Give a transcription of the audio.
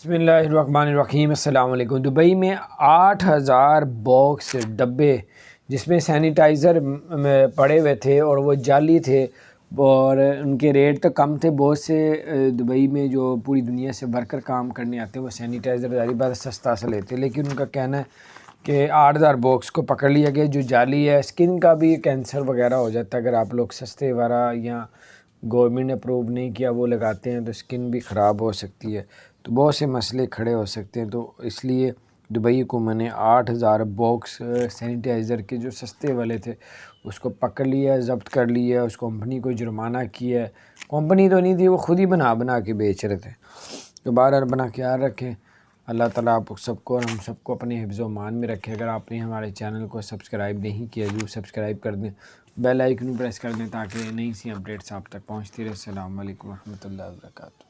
بسم اللہ الرحمن الرحیم۔ السلام علیکم۔ دبئی میں 8,000 باکس ڈبے جس میں سینیٹائزر پڑے ہوئے تھے اور وہ جعلی تھے اور ان کے ریٹ تو کم تھے۔ بہت سے دبئی میں جو پوری دنیا سے ورکر کام کرنے آتے ہیں وہ سینیٹائزر ظاہر بات سستا سے لیتے ہیں، لیکن ان کا کہنا ہے کہ 8,000 باکس کو پکڑ لیا گیا جو جعلی ہے۔ اسکن کا بھی کینسر وغیرہ ہو جاتا ہے اگر آپ لوگ سستے والا یا گورنمنٹ نے اپروو نہیں کیا وہ لگاتے ہیں تو اسکن بھی خراب ہو سکتی ہے، تو بہت سے مسئلے کھڑے ہو سکتے ہیں۔ تو اس لیے دبئی حکومت نے 8,000 باکس سینیٹائزر کے جو سستے والے تھے اس کو پکڑ لیا، ضبط کر لیا، اس کمپنی کو جرمانہ کیا ہے۔ کمپنی تو نہیں تھی، وہ خود ہی بنا کے بیچ رہے تھے۔ تو بہرحال بنا خیال رکھیں، اللہ تعالیٰ آپ سب کو اور ہم سب کو اپنے حفظ و امان میں رکھے۔ اگر آپ نے ہمارے چینل کو سبسکرائب نہیں کیا ضرور سبسکرائب کر دیں، بیل آئیکن پریس کر دیں تاکہ نئی سی اپڈیٹس آپ تک پہنچتی رہے۔ السلام علیکم ورحمۃ اللہ وبرکاتہ۔